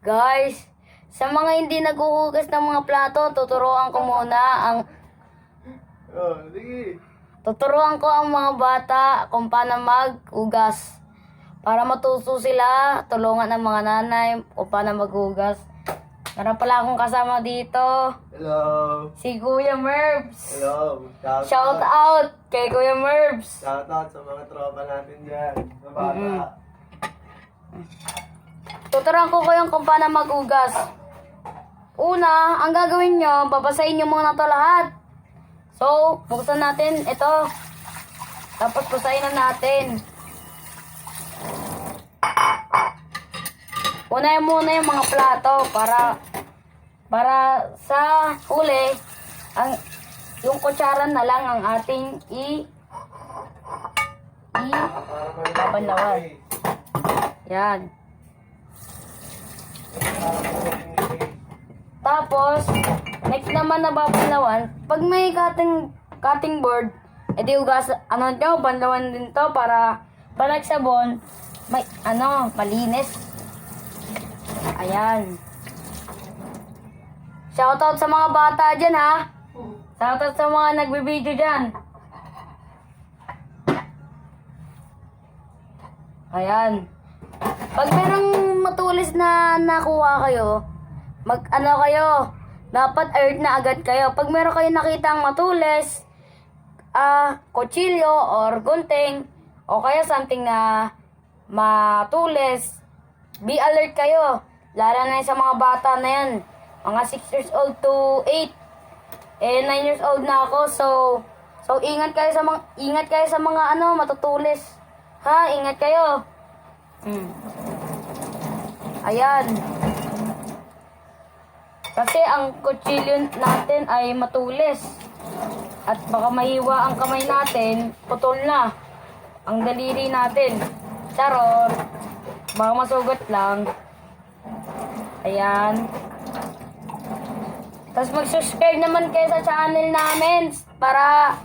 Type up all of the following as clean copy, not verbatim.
Guys, sa mga hindi naghuhugas ng mga plato, tuturuan ko muna ang Sige. tuturuan ko ang mga bata kung paano maghugas. Para matuto sila, tulungan ng mga nanay kung paano maghugas. Meron pala akong kasama dito, Hello. si Kuya Merbs. Hello. Shout out kay Kuya Merbs. Shoutout sa mga tropa natin dyan. Sa bata. Tuturuan ko kayo kung paano maghugas. Una, ang gagawin nyo, babasahin nyo muna to lahat. So, buksan natin ito. Tapos basahin na natin. Unahin muna yung mga plato para sa huli, yung kutsara na lang ang ating babanlawan. Yan. Tapos, next naman na babanlawan, pag may cutting board, edi ugas, banlawan din to para nagsabon, may, malinis. Ayan. Shoutout sa mga bata dyan, ha? Shoutout sa mga nagbibideo dyan. Ayan. Pag merong matulis na nakuha kayo, kayo, dapat alert na agad kayo. Pag meron kayo nakitang matulis, kutsilyo or gunting, o kaya something na matulis, be alert kayo. Lalo na sa mga bata na yan. Mga 6 years old to 8. 9 years old na ako. So ingat kayo sa mga matutulis. Ha, ingat kayo. Ayan. Kasi ang kutsilyo natin ay matulis. At baka mahiwa ang kamay natin, putol na ang daliri natin. Charot. Baka masugat lang. Ayan. Tapos mag-subscribe naman kayo sa channel namin para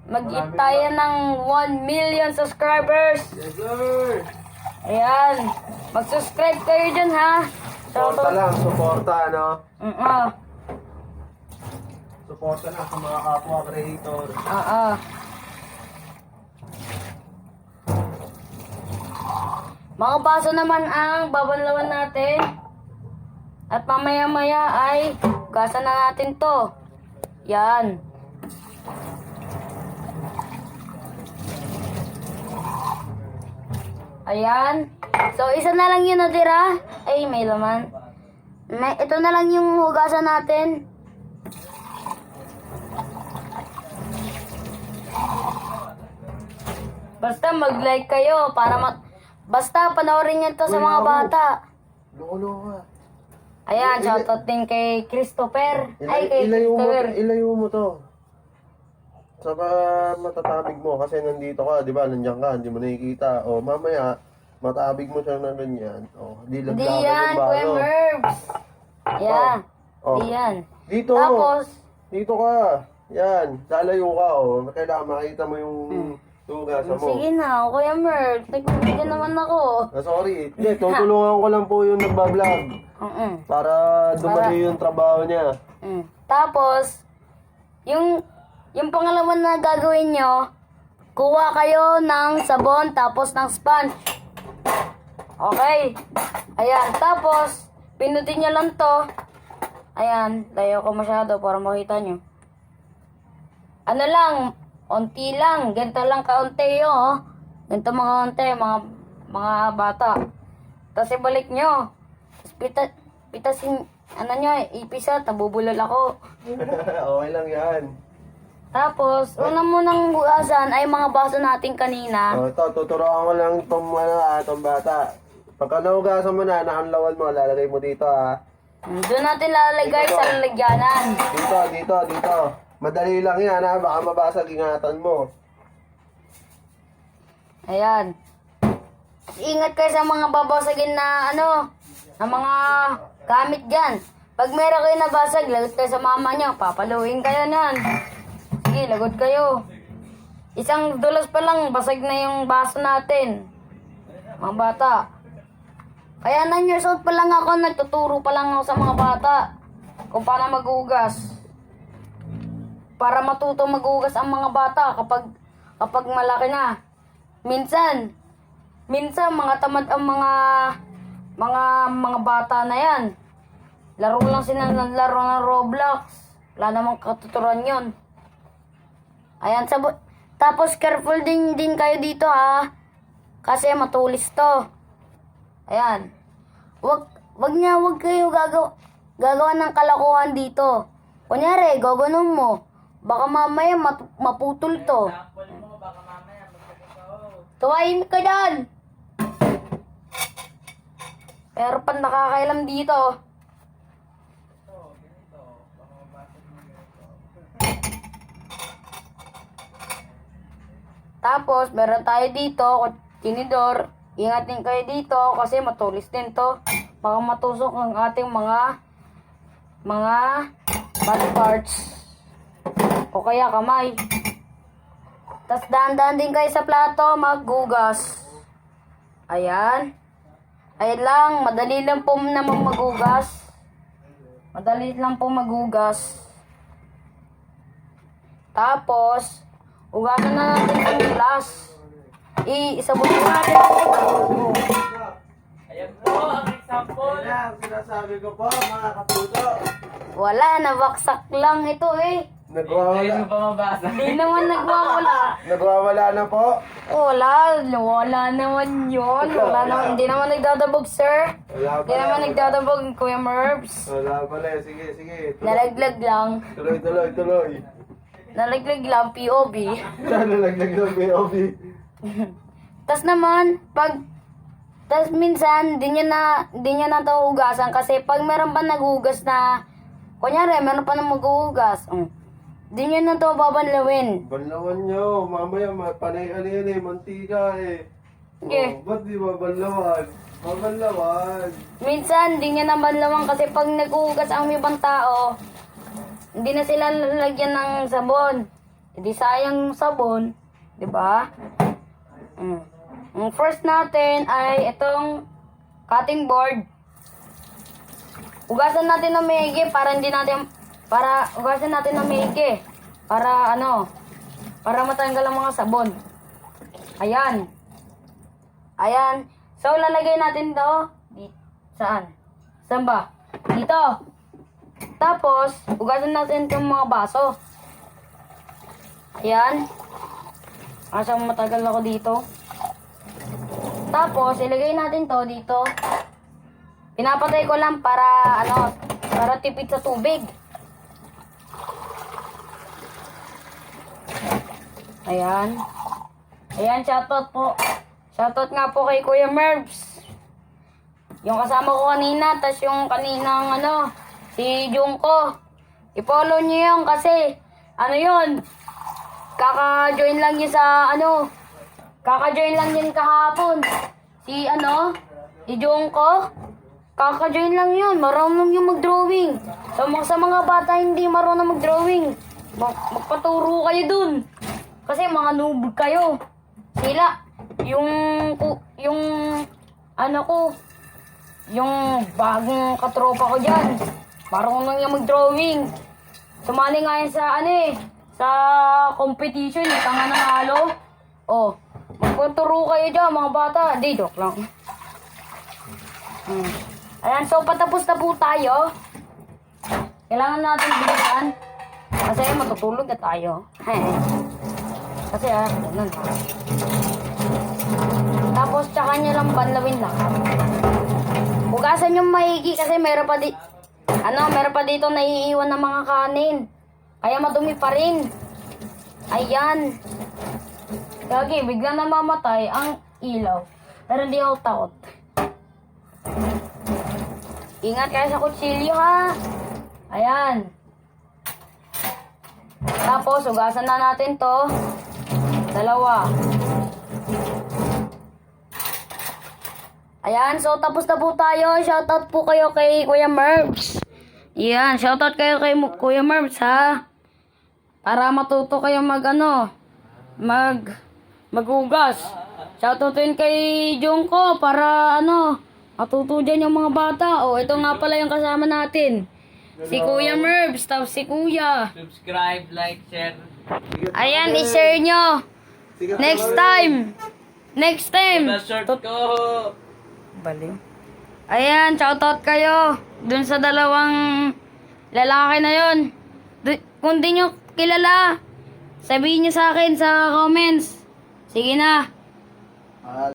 mag-hit tayo ng 1 million subscribers. Yes, sir. Ayan. Mag-subscribe kayo dyan, ha? Suporta lang. Suporta, no? Suporta lang sa mga kapwa creator. Mga baso naman ang babanlawan natin. At mamaya-maya ay hugasan na natin to. Yan. Ayan. So, isa na lang yun natira. Ay, may laman. Ito na lang yung hugasan natin. Basta mag-like kayo para basta panoorin nyo to sa mga bata. Loko ka. Ayan, shoutout din kay Christopher. Ay, kay Christopher. Ilayo mo to. Saka matatabig mo kasi nandito ka, di ba? Nandiyan ka, hindi mo nakikita. O mamaya, matabig mo siya na ganyan. O, Hindi dilaglagan yan, yung Kuya baso. Merbs. Ayan. Oh. Hindi yan. Dito. Tapos, Dito ka. Yan. Lalayo ka, o. Kailangan makita mo yung tugasan mo. sige na, Kuya Merbs. Nagbibigyan naman ako. Sorry. Hindi, tutulungan ko lang po yung nagbablog. Para dumali yung trabaho niya. Tapos, yung pangalawa na gagawin nyo, kuha kayo ng sabon tapos ng sponge. Okay. Ayan. Tapos, pinutin nyo lang to. Ayan. Layo ko masyado para makita nyo. Ano lang, onti lang. Ganito lang kaunti yun, oh. Ganito mga onti, mga bata. Tapos ibalik nyo. Tapos pitasin, nyo, ipisa, tabubulol ako. Okay lang yan. Tapos, una munang hugasan ay mga baso natin kanina. O, ito, tuturuan ko lang itong bata. Pagka nahugasan mo na, nakanlawan mo, lalagay mo dito, ha. Doon natin lalagay sa lalagyanan. Dito. Madali lang yan, ha. Baka mabasag, ingatan mo. Ayan. Ingat kayo sa mga babasagin na na mga gamit dyan. Pag meron kayo nabasag, lagot kayo sa mama nyo, papaluin kayo nan. Sige, lagot kayo. Isang dulos pa lang, basag na yung baso natin. Mga bata. Kaya 9 years old pa lang ako, nagtuturo pa lang ako sa mga bata kung paano maghugas. Para matuto maghugas ang mga bata kapag malaki na. Minsan mga tamad ang mga bata na yan. Laro lang sila ng laro ng Roblox. Wala namang katuturan yon. Ayan, tapos careful din kayo dito ha. Kasi matulis to. Ayan. Wag kayo gagawa ng kalokohan dito. Kunyari, gaganon mo. Baka mamaya maputol to. Tuwain ka dyan. Pero pag nakakailam dito. Tapos, meron tayo dito, tinidor. Ingatin kayo dito kasi matulis din to. Baka matusok ang ating mga body parts. O kaya kamay. Tapos dahan-dahan din kayo sa plato, maghugas. Ayan. Ayan lang, madali lang po naman maghugas. Madali lang po maghugas. Tapos, hugasan na natin yung glass. Isabot na natin. Ayan po ang example. Ayan, sinasabi ko po, mga katuto. Wala, nabaksak lang ito eh. Ayun Nagwawala. yung pamabasa. Hindi naman nagwawala. Nagwawala na po. Wala naman yun. Hindi naman nagdadabog, sir. Wala Hindi naman pala. nagdadabog, Kuya Merbs. Wala pala. Sige. Nalaglag lang. Tuloy. Nalaglag lang, POB. Nalaglag ng POV. Tas naman, tas minsan, di niya na ito hugasan kasi pag meron pa naghugas na, kunyari, meron pa na maghuhugas, di niya na ito babanlawin. Banlawan nyo. Mamaya, panay yan mantika eh. Sige. Oh, ba't di babanlawan? Babanlawan. Minsan, di niya na banlawan kasi pag naghuhugas ang ibang tao, hindi na sila lalagyan ng sabon. Hindi sayang yung sabon, di ba? Ang first natin ay itong cutting board. Hugasan natin ng maigi hugasan natin ng maigi para matanggal ang mga sabon. Ayan. So lalagay natin to saan ba? Dito. Tapos hugasan natin itong mga baso. Ayan. Asa matagal ako dito. Tapos, ilagay natin to dito. Pinapatay ko lang para tipid sa tubig. Ayan. Shoutout po. Shoutout nga po kay Kuya Merbs. Yung kasama ko kanina, tas yung kaninang si Jungko. I-follow niyo yun kasi, yun, kaka-join lang yun kaka-join lang yun kahapon. Si Jungko, kaka-join lang yun. Marunong yung mag-drawing. Sa mga bata hindi marunong mag-drawing. Magpaturo kayo dun. Kasi mga noob kayo. Sila, yung bagong katropa ko dyan. Marunong yung mag-drawing. Sumali nga yun sa competition, tanga ng halo. Magpaturo kayo dyan, mga bata. Di, joke lang. Ayan, so patapos na po tayo. Kailangan natin bilisan. Kasi matutulog na tayo. Kasi ganun. Tapos, tsaka nyo lang banlawin lang. Hugasan yung maigi kasi meron pa dito naiiwan ng mga kanin. Kaya madumi pa rin. Ayan. Gagi, bigla namamatay ang ilaw. Pero hindi ako takot. Ingat kayo sa kutsilyo ha. Ayan. Tapos, hugasan na natin to. Dalawa. Ayan, so tapos na po tayo. Shoutout po kayo kay Kuya Merbs. Ayan, shoutout kayo kay Kuya Merbs ha. Para matuto kayo maghugas. Shoutout din kay Jungko para Matuto dyan yung mga bata. O, ito nga pala yung kasama natin. Si Kuya Mervs, tapos si Kuya. Subscribe, like, share. Ayan, i-share nyo. Sigat Next ka time. Next time. Na short ko. Baliw. Ayan, shoutout kayo. Dun sa dalawang lalaki na yon. Kung di nyo kilala, sabihin nyo sa akin sa comments. Sige na.